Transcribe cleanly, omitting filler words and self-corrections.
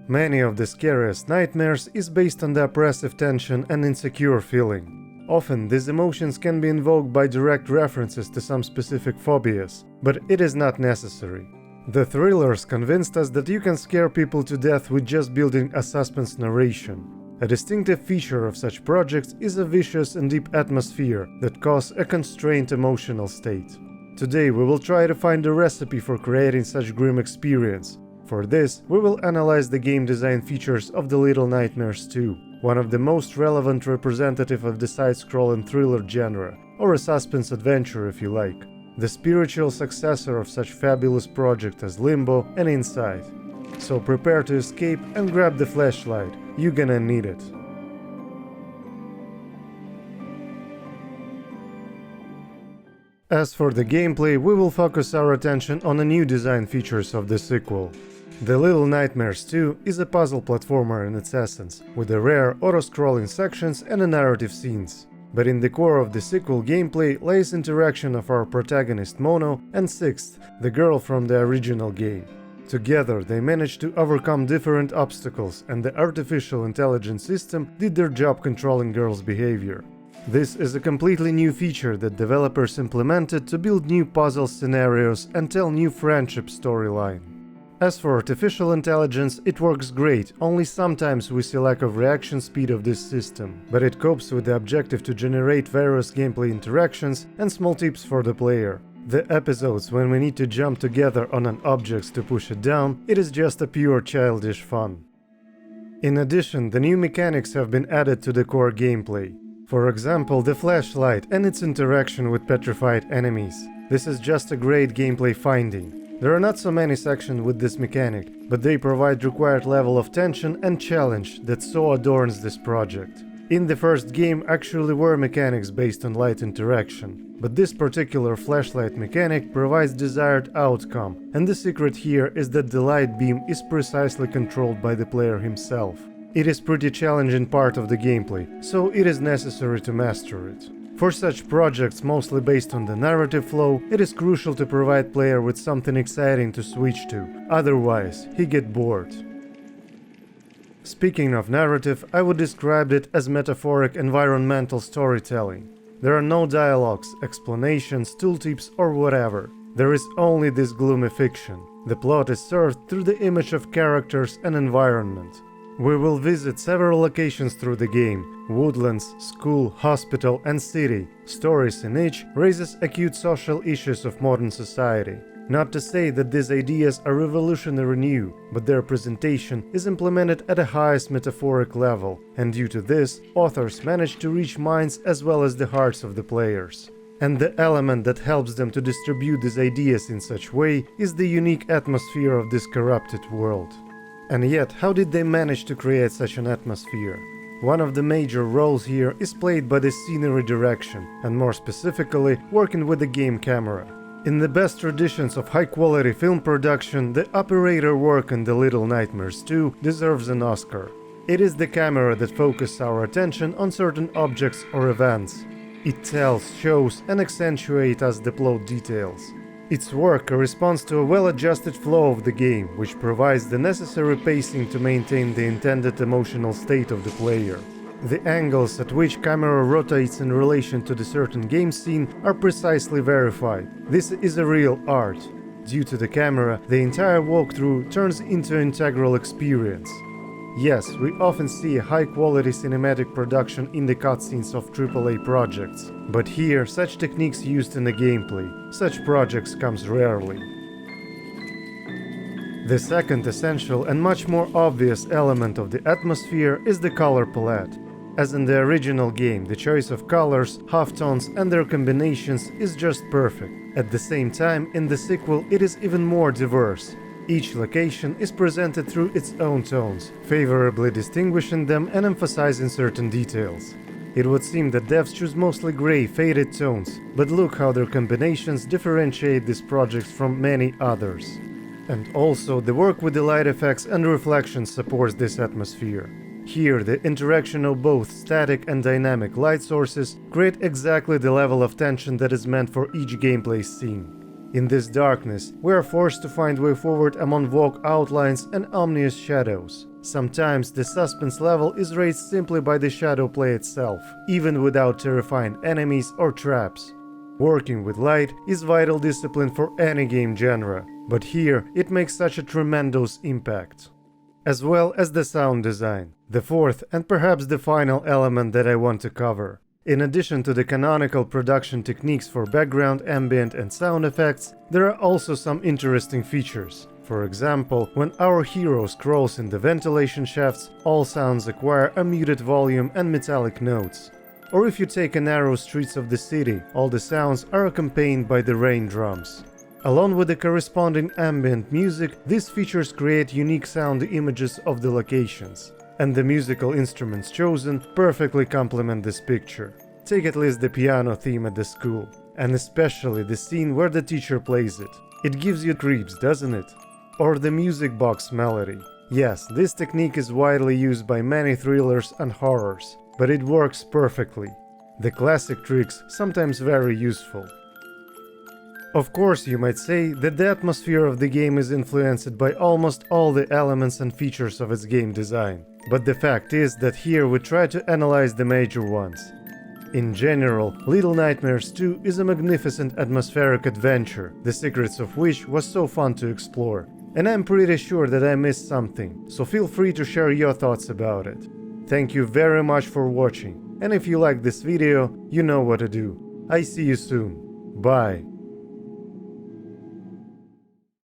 Many of the scariest nightmares is based on the oppressive tension and insecure feeling. Often these emotions can be invoked by direct references to some specific phobias, but it is not necessary. The thrillers convinced us that you can scare people to death with just building a suspense narration. A distinctive feature of such projects is a vicious and deep atmosphere that cause a constrained emotional state. Today we will try to find a recipe for creating such grim experience. For this, we will analyze the game design features of the Little Nightmares 2, one of the most relevant representative of the side-scrolling thriller genre, or a suspense adventure if you like, the spiritual successor of such fabulous projects as Limbo and Inside. So prepare to escape and grab the flashlight, you're gonna need it. As for the gameplay, we will focus our attention on the new design features of the sequel. The Little Nightmares 2 is a puzzle platformer in its essence, with the rare auto-scrolling sections and the narrative scenes. But in the core of the sequel gameplay lays interaction of our protagonist Mono and Sixth, the girl from the original game. Together they managed to overcome different obstacles, and the artificial intelligence system did their job controlling girls' behavior. This is a completely new feature that developers implemented to build new puzzle scenarios and tell new friendship storyline. As for artificial intelligence, it works great, only sometimes we see lack of reaction speed of this system, but it copes with the objective to generate various gameplay interactions and small tips for the player. The episodes when we need to jump together on an object to push it down, it is just a pure childish fun. In addition, the new mechanics have been added to the core gameplay. For example, the flashlight and its interaction with petrified enemies. This is just a great gameplay finding. There are not so many sections with this mechanic, but they provide required level of tension and challenge that so adorns this project. In the first game actually were mechanics based on light interaction, but this particular flashlight mechanic provides desired outcome, and the secret here is that the light beam is precisely controlled by the player himself. It is pretty challenging part of the gameplay, so it is necessary to master it. For such projects mostly based on the narrative flow, it is crucial to provide player with something exciting to switch to, otherwise he get bored. Speaking of narrative, I would describe it as metaphoric environmental storytelling. There are no dialogues, explanations, tooltips or whatever. There is only this gloomy fiction. The plot is served through the image of characters and environment. We will visit several locations through the game: woodlands, school, hospital and city. Stories in each raises acute social issues of modern society. Not to say that these ideas are revolutionary new, but their presentation is implemented at the highest metaphoric level, and due to this, authors manage to reach minds as well as the hearts of the players. And the element that helps them to distribute these ideas in such way is the unique atmosphere of this corrupted world. And yet, how did they manage to create such an atmosphere? One of the major roles here is played by the scenery direction, and more specifically, working with the game camera. In the best traditions of high-quality film production, the operator work in The Little Nightmares 2 deserves an Oscar. It is the camera that focuses our attention on certain objects or events. It tells, shows, and accentuates us the plot details. Its work corresponds to a well-adjusted flow of the game, which provides the necessary pacing to maintain the intended emotional state of the player. The angles at which camera rotates in relation to the certain game scene are precisely verified. This is a real art. Due to the camera, the entire walkthrough turns into an integral experience. Yes, we often see a high-quality cinematic production in the cutscenes of AAA projects, but here such techniques used in the gameplay. Such projects comes rarely. The second essential and much more obvious element of the atmosphere is the color palette. As in the original game, the choice of colors, halftones and their combinations is just perfect. At the same time, in the sequel it is even more diverse. Each location is presented through its own tones, favorably distinguishing them and emphasizing certain details. It would seem that devs choose mostly gray, faded tones, but look how their combinations differentiate these projects from many others. And also, the work with the light effects and reflections supports this atmosphere. Here, the interaction of both static and dynamic light sources create exactly the level of tension that is meant for each gameplay scene. In this darkness, we are forced to find way forward among vague outlines and ominous shadows. Sometimes the suspense level is raised simply by the shadow play itself, even without terrifying enemies or traps. Working with light is vital discipline for any game genre, but here it makes such a tremendous impact. As well as the sound design, the fourth and perhaps the final element that I want to cover. In addition to the canonical production techniques for background, ambient and sound effects, there are also some interesting features. For example, when our hero scrolls in the ventilation shafts, all sounds acquire a muted volume and metallic notes. Or if you take a narrow streets of the city, all the sounds are accompanied by the rain drums. Along with the corresponding ambient music, these features create unique sound images of the locations, and the musical instruments chosen perfectly complement this picture. Take at least the piano theme at the school, and especially the scene where the teacher plays it. It gives you creeps, doesn't it? Or the music box melody. Yes, this technique is widely used by many thrillers and horrors, but it works perfectly. The classic tricks sometimes very useful. Of course, you might say that the atmosphere of the game is influenced by almost all the elements and features of its game design, but the fact is that here we try to analyze the major ones. In general, Little Nightmares 2 is a magnificent atmospheric adventure, the secrets of which was so fun to explore. And I'm pretty sure that I missed something, so feel free to share your thoughts about it. Thank you very much for watching, and if you like this video, you know what to do. I see you soon. Bye.